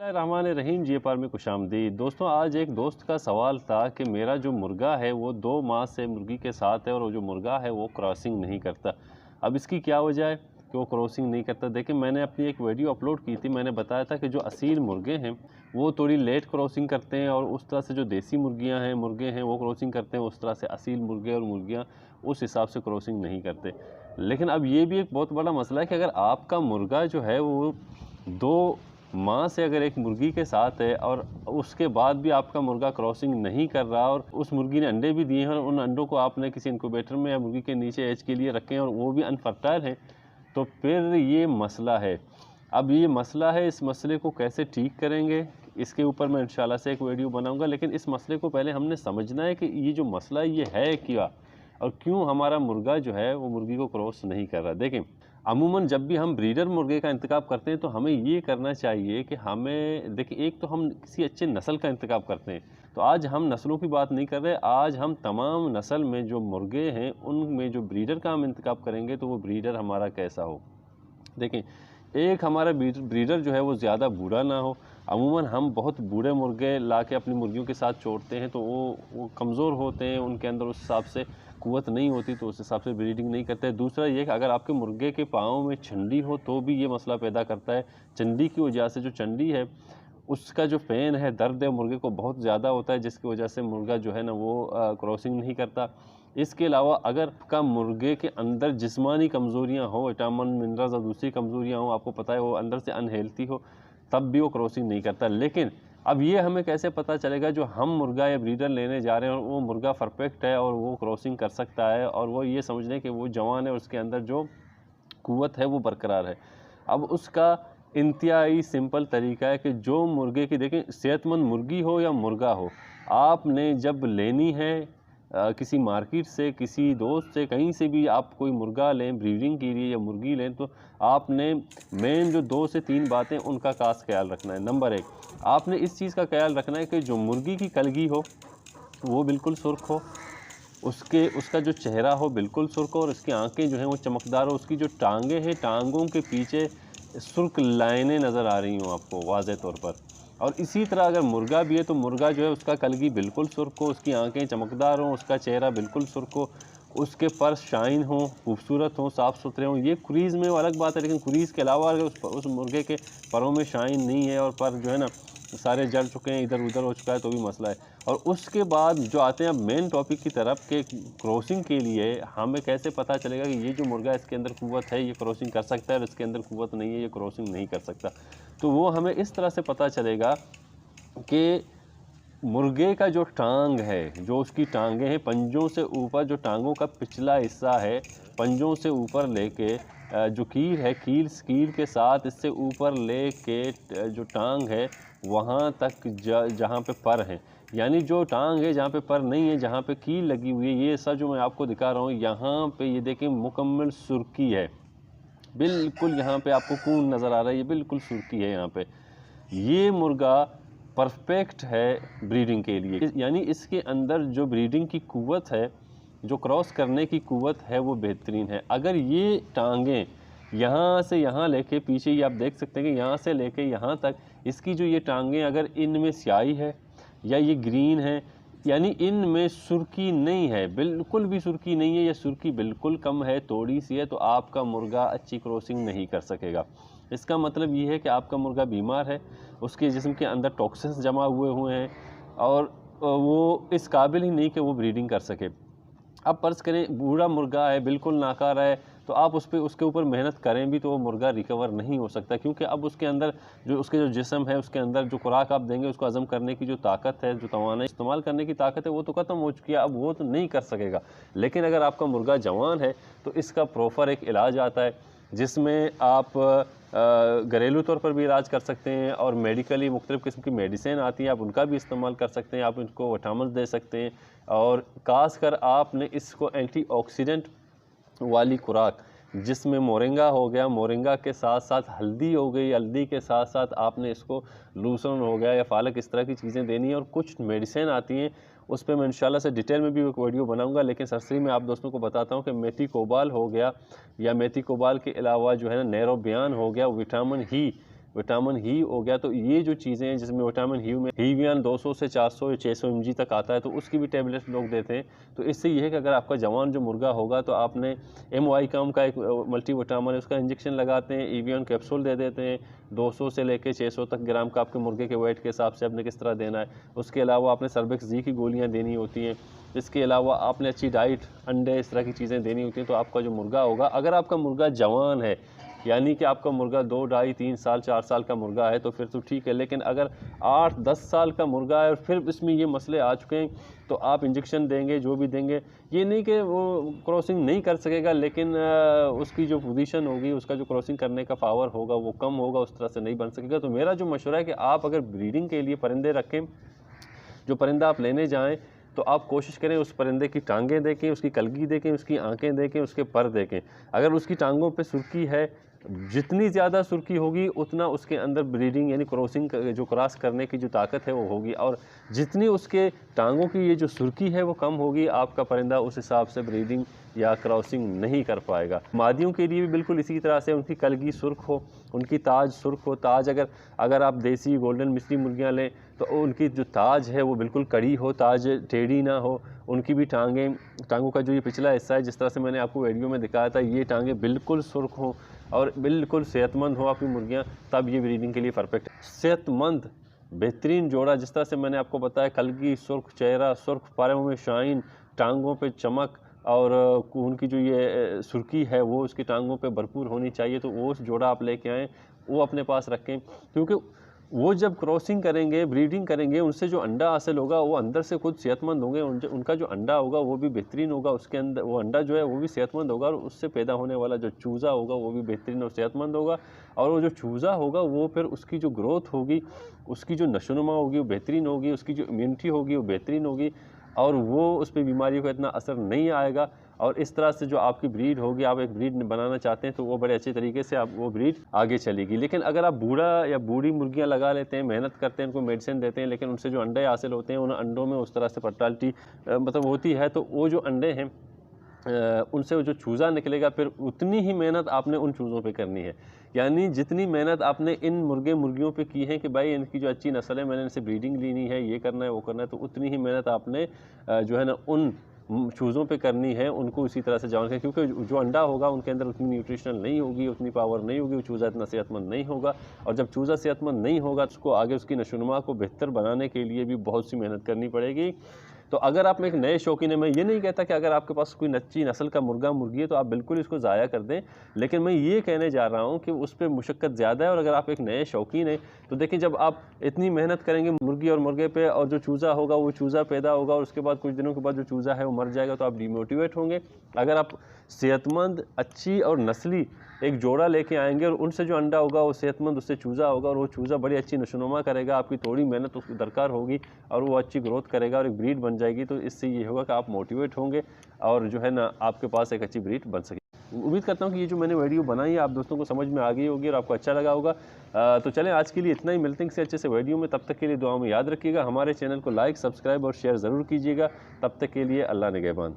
रहमान रहीम जी पर में खुशामदीद। दोस्तों, आज एक दोस्त का सवाल था कि मेरा जो मुर्गा है वो 2 माह से मुर्गी के साथ है और वो जो मुर्गा है वो क्रॉसिंग नहीं करता। अब इसकी क्या वजह है कि वो क्रॉसिंग नहीं करता? देखिए, मैंने अपनी एक वीडियो अपलोड की थी। मैंने बताया था कि जो असील मुर्गे हैं वो थोड़ी लेट क्रॉसिंग करते हैं और उस तरह से जो देसी मुर्गियाँ हैं मुर्गे हैं वो क्रॉसिंग करते हैं। उस तरह से असील मुर्गे और मुर्गियाँ उस हिसाब से क्रॉसिंग नहीं करते। लेकिन अब ये भी एक बहुत बड़ा मसला है कि अगर आपका मुर्गा जो है वो 2 माँ से अगर एक मुर्गी के साथ है और उसके बाद भी आपका मुर्गा क्रॉसिंग नहीं कर रहा और उस मुर्गी ने अंडे भी दिए हैं और उन अंडों को आपने किसी इंक्यूबेटर में या मुर्गी के नीचे एज के लिए रखे हैं और वो भी अनफर्टाइल हैं, तो फिर ये मसला है। अब ये मसला है, इस मसले को कैसे ठीक करेंगे, इसके ऊपर मैं इंशाल्लाह से एक वीडियो बनाऊंगा। लेकिन इस मसले को पहले हमने समझना है कि ये जो मसला ये है क्या और क्यों हमारा मुर्गा जो है वो मुर्गी को क्रॉस नहीं कर रहा। देखें, अमूमन जब भी हम ब्रीडर मुर्गे का इंतखाब करते हैं तो हमें ये करना चाहिए कि हमें देखिए, एक तो हम किसी अच्छे नस्ल का इंतखाब करते हैं। तो आज हम नस्लों की बात नहीं कर रहे, आज हम तमाम नस्ल में जो मुर्गे हैं उनमें जो ब्रीडर का हम इंतखाब करेंगे तो वो ब्रीडर हमारा कैसा हो। देखें, एक हमारा ब्रीडर जो है वो ज़्यादा बूढ़ा ना हो। अमूमन हम बहुत बूढ़े मुर्गे ला के अपनी मुर्गियों के साथ छोड़ते हैं तो वो कमज़ोर होते हैं, उनके अंदर उस हिसाब से कुव्वत नहीं होती, तो उस हिसाब से ब्रीडिंग नहीं करते। दूसरा ये कि अगर आपके मुर्गे के पाँव में चंडी हो तो भी ये मसला पैदा करता है। चंडी की वजह से, जो चंडी है उसका जो पेन है, दर्द है, मुर्गे को बहुत ज़्यादा होता है, जिसकी वजह से मुर्गा जो है ना वो क्रॉसिंग नहीं करता। इसके अलावा अगर का मुर्गे के अंदर जिस्मानी कमज़ोरियाँ हो, विटामिन मिनरल्स और दूसरी कमज़ोरियाँ हो, आपको पता है वो अंदर से अनहेल्थी हो, तब भी वो क्रॉसिंग नहीं करता। लेकिन अब ये हमें कैसे पता चलेगा जो हम मुर्गा या ब्रीडर लेने जा रहे हैं और वो मुर्गा परफेक्ट है और वो क्रॉसिंग कर सकता है और वो ये समझ लें कि वो जवान है और उसके अंदर जो कुव्वत है वो बरकरार है। अब उसका इंतहाई सिंपल तरीका है कि जो मुर्गे की, देखें, सेहतमंद मुर्गी हो या मुर्गा हो, आपने जब लेनी है किसी मार्केट से, किसी दोस्त से, कहीं से भी आप कोई मुर्गा लें ब्रीडिंग के लिए या मुर्गी लें, तो आपने मेन जो 2 से 3 बातें उनका खास ख्याल रखना है। नंबर 1, आपने इस चीज़ का ख्याल रखना है कि जो मुर्गी की कलगी हो वो बिल्कुल सुर्ख हो, उसका जो चेहरा हो बिल्कुल सुर्ख हो और उसकी आंखें जो हैं वो चमकदार हो, उसकी जो टांगें हैं टांगों के पीछे सुर्ख लाइनें नज़र आ रही हों आपको वाज़ेह तौर पर। और इसी तरह अगर मुर्गा भी है तो मुर्गा जो है उसका कलगी बिल्कुल सुर्ख हो, उसकी आंखें चमकदार हों, उसका चेहरा बिल्कुल सुर्ख हो, उसके पर शाइन हों, खूबसूरत हों, साफ़ सुथरे हों। ये क्रीज़ में वो अलग बात है, लेकिन क्रीज़ के अलावा अगर उस मुर्गे के परों में शाइन नहीं है और पर जो है ना सारे जल चुके हैं, इधर उधर हो चुका है, तो भी मसला है। और उसके बाद जो आते हैं अब मेन टॉपिक की तरफ के क्रॉसिंग के लिए हमें कैसे पता चलेगा कि ये जो मुर्गा इसके अंदर कुव्वत है ये क्रॉसिंग कर सकता है और इसके अंदर कुव्वत नहीं है ये क्रॉसिंग नहीं कर सकता। तो वो हमें इस तरह से पता चलेगा कि मुर्गे का जो टांग है, जो उसकी टांगें हैं, पंजों से ऊपर जो टांगों का पिछला हिस्सा है, पंजों से ऊपर लेके जो कील है, कील के साथ इससे ऊपर लेके जो टांग है वहाँ तक जहाँ पे पर हैं, यानी जो टांग है जहाँ पे पर नहीं है, जहाँ पे कील लगी हुई है, ये सब जो मैं आपको दिखा रहा हूँ यहाँ पे, ये देखें मुकम्मल सुर्खी है, बिल्कुल यहाँ पे आपको खून नज़र आ रहा है, ये बिल्कुल सुर्खी है यहाँ पे। ये मुर्गा परफेक्ट है ब्रीडिंग के लिए, यानी इसके अंदर जो ब्रीडिंग की कुव्वत है, जो क्रॉस करने की कुव्वत है वो बेहतरीन है। अगर ये टांगें यहाँ से यहाँ लेके, पीछे ये आप देख सकते हैं कि यहाँ से लेके यहाँ तक इसकी जो ये टांगें, अगर इनमें स्याही है या ये ग्रीन है, यानी इनमें सुर्खी नहीं है, बिल्कुल भी सुर्खी नहीं है या सुर्खी बिल्कुल कम है, थोड़ी सी है, तो आपका मुर्गा अच्छी क्रॉसिंग नहीं कर सकेगा। इसका मतलब ये है कि आपका मुर्गा बीमार है, उसके जिस्म के अंदर टॉक्सिन्स जमा हुए हैं और वो इस काबिल ही नहीं कि वो ब्रीडिंग कर सके। अब फर्ज़ करें बूढ़ा मुर्गा है, बिल्कुल नाकार है, तो आप उसके ऊपर मेहनत करें भी तो वो मुर्गा रिकवर नहीं हो सकता, क्योंकि अब उसके अंदर जो जिस्म है, उसके अंदर जो खुराक आप देंगे उसको हज़म करने की जो ताकत है, जो तवानाई इस्तेमाल करने की ताकत है, वो तो ख़त्म हो चुकी है, अब वो तो नहीं कर सकेगा। लेकिन अगर आपका मुर्गा जवान है तो इसका प्रॉपर एक इलाज आता है जिसमें आप घरेलू तौर पर भी इलाज कर सकते हैं और मेडिकली मुख्तलिफ़ किस्म की मेडिसिन आती हैं, आप उनका भी इस्तेमाल कर सकते हैं, आप इनको विटामिन दे सकते हैं और ख़ासकर आपने इसको एंटीऑक्सीडेंट वाली खुराक जिसमें मोरिंगा हो गया, मोरिंगा के साथ साथ हल्दी हो गई, हल्दी के साथ साथ आपने इसको लूसन हो गया या पालक, इस तरह की चीज़ें देनी है और कुछ मेडिसिन आती हैं, उस पर मैं इंशाल्लाह से डिटेल में भी एक वीडियो बनाऊंगा। लेकिन सरसरी में आप दोस्तों को बताता हूँ कि मेथी कोबाल हो गया या मेथी कोबाल के अलावा जो है ना नैरोबियान हो गया, विटामिन ही विटामिन ही हो गया। तो ये जो चीज़ें हैं जिसमें विटामिन ही में हीवियन 200 से 400 या 600 mg तक आता है, तो उसकी भी टेबलेट लोग देते हैं। तो इससे ये है कि अगर आपका जवान जो मुर्गा होगा तो आपने MOICOM का एक मल्टी विटामिन है उसका इंजेक्शन लगाते हैं, ईवियन कैप्सूल दे देते हैं 200 से लेकर 600 तक ग्राम का आपके मुर्गे के वेट के हिसाब से आपने किस तरह देना है। उसके अलावा आपने सर्विक्स जी की गोलियाँ देनी होती हैं। इसके अलावा आपने अच्छी डाइट, अंडे, इस तरह की चीज़ें देनी होती हैं। तो आपका जो मुर्गा होगा, अगर आपका मुर्गा जवान है यानी कि आपका मुर्गा 2, ढाई, 3 साल, 4 साल का मुर्गा है तो फिर तो ठीक है। लेकिन अगर 8, 10 साल का मुर्गा है और फिर इसमें ये मसले आ चुके हैं तो आप इंजेक्शन देंगे, जो भी देंगे, ये नहीं कि वो क्रॉसिंग नहीं कर सकेगा, लेकिन उसकी जो पोजीशन होगी, उसका जो क्रॉसिंग करने का पावर होगा वो कम होगा, उस तरह से नहीं बन सकेगा। तो मेरा जो मशवरा है कि आप अगर ब्रीडिंग के लिए परिंदे रखें, जो परिंदा आप लेने जाएँ तो आप कोशिश करें उस परिंदे की टांगें देखें, उसकी कलगी देखें, उसकी आंखें देखें, उसके पर देखें। अगर उसकी टांगों पे सुर्खी है, जितनी ज़्यादा सुर्खी होगी उतना उसके अंदर ब्रीडिंग यानी क्रॉसिंग जो क्रॉस करने की जो ताकत है वो होगी, और जितनी उसके टांगों की ये जो सुर्खी है वो कम होगी, आपका परिंदा उस हिसाब से ब्रीडिंग या क्रॉसिंग नहीं कर पाएगा। मादियों के लिए भी बिल्कुल इसी तरह से उनकी कलगी सुर्ख हो, उनकी ताज सुर्ख हो। ताज अगर आप देसी गोल्डन मिस्री मुर्गियाँ लें तो उनकी जो ताज है वो बिल्कुल कड़ी हो, ताज टेढ़ी ना हो। उनकी भी टांगों का जो ये पिछला हिस्सा है, जिस तरह से मैंने आपको वीडियो में दिखाया था, ये टांगें बिल्कुल सुर्ख हों और बिल्कुल सेहतमंद हो आपकी मुर्गियाँ, तब ये ब्रीडिंग के लिए परफेक्ट है। सेहतमंद बेहतरीन जोड़ा, जिस तरह से मैंने आपको बताया, कलगी सुर्ख, चेहरा सुर्ख, पैरों में शाइन, टांगों पे चमक और उनकी जो ये सुर्खी है वो उसकी टांगों पे भरपूर होनी चाहिए। तो वो जोड़ा आप लेके आएँ, वो अपने पास रखें, क्योंकि वो जब क्रॉसिंग करेंगे, ब्रीडिंग करेंगे, उनसे जो अंडा हासिल होगा वो अंदर से खुद सेहतमंद होंगे। उनका जो अंडा होगा वो भी बेहतरीन होगा, उसके अंदर वो अंडा जो है वो भी सेहतमंद होगा, और उससे पैदा होने वाला जो चूज़ा होगा वो भी बेहतरीन और सेहतमंद होगा। और वो जो चूज़ा होगा वो फिर उसकी जो ग्रोथ होगी, उसकी जो नशोनुमा होगी वो बेहतरीन होगी, उसकी जो इम्यूनिटी होगी वो बेहतरीन होगी, और वो उस पर बीमारियों का इतना असर नहीं आएगा। और इस तरह से जो आपकी ब्रीड होगी, आप एक ब्रीड बनाना चाहते हैं तो वो बड़े अच्छे तरीके से आप वो ब्रीड आगे चलेगी। लेकिन अगर आप बूढ़ा या बूढ़ी मुर्गियां लगा लेते हैं, मेहनत करते हैं, उनको मेडिसिन देते हैं, लेकिन उनसे जो अंडे हासिल होते हैं, उन अंडों में उस तरह से फर्टालिटी मतलब होती है, तो वो जो अंडे हैं उनसे जो चूज़ा निकलेगा, फिर उतनी ही मेहनत आपने उन चूज़ों पे करनी है। यानी जितनी मेहनत आपने इन मुर्गियों पे की है कि भाई इनकी जो अच्छी नस्ल है, मैंने इनसे ब्रीडिंग लेनी है, ये करना है, वो करना है, तो उतनी ही मेहनत आपने जो है ना उन चूज़ों पे करनी है, उनको इसी तरह से जान के, क्योंकि जो अंडा होगा उनके अंदर उतनी न्यूट्रिशनल नहीं होगी, उतनी पावर नहीं होगी, वो चूज़ा इतना सेहतमंद नहीं होगा। और जब चूज़ा सेहतमंद नहीं होगा तो उसको आगे उसकी नशोनुमा को बेहतर बनाने के लिए भी बहुत सी मेहनत करनी पड़ेगी। तो अगर आप एक नए शौकीन है, मैं ये नहीं कहता कि अगर आपके पास कोई अच्छी नस्ल का मुर्गा मुर्गी है तो आप बिल्कुल इसको ज़ाया कर दें, लेकिन मैं ये कहने जा रहा हूँ कि उस पर मुशक्क़त ज़्यादा है। और अगर आप एक नए शौकीन हैं तो देखिए, जब आप इतनी मेहनत करेंगे मुर्गी और मुर्गे पे, और जो चूज़ा होगा वो चूज़ा पैदा होगा, और उसके बाद कुछ दिनों के बाद जो चूज़ा है वो मर जाएगा, तो आप डिमोटिवेट होंगे। अगर आप सेहतमंद, अच्छी और नस्ली एक जोड़ा लेके आएंगे और उनसे जो अंडा होगा वो सेहतमंद, उससे चूज़ा होगा, और वो चूज़ा बड़ी अच्छी नशोनुमा करेगा, आपकी थोड़ी मेहनत उसको दरकार होगी और वो अच्छी ग्रोथ करेगा और एक ब्रीड बन जाएगी। तो इससे ये होगा कि आप मोटिवेट होंगे और जो है ना आपके पास एक अच्छी ब्रीड बन सके। उम्मीद करता हूँ कि ये जो मैंने वीडियो बनाई है आप दोस्तों को समझ में आ गई होगी और आपको अच्छा लगा होगा। तो चलें, आज के लिए इतना ही, मिलते हैं किसी अच्छे से वीडियो में। तब तक के लिए दुआ में याद रखिएगा, हमारे चैनल को लाइक, सब्सक्राइब और शेयर ज़रूर कीजिएगा। तब तक के लिए अल्लाह निगहबान।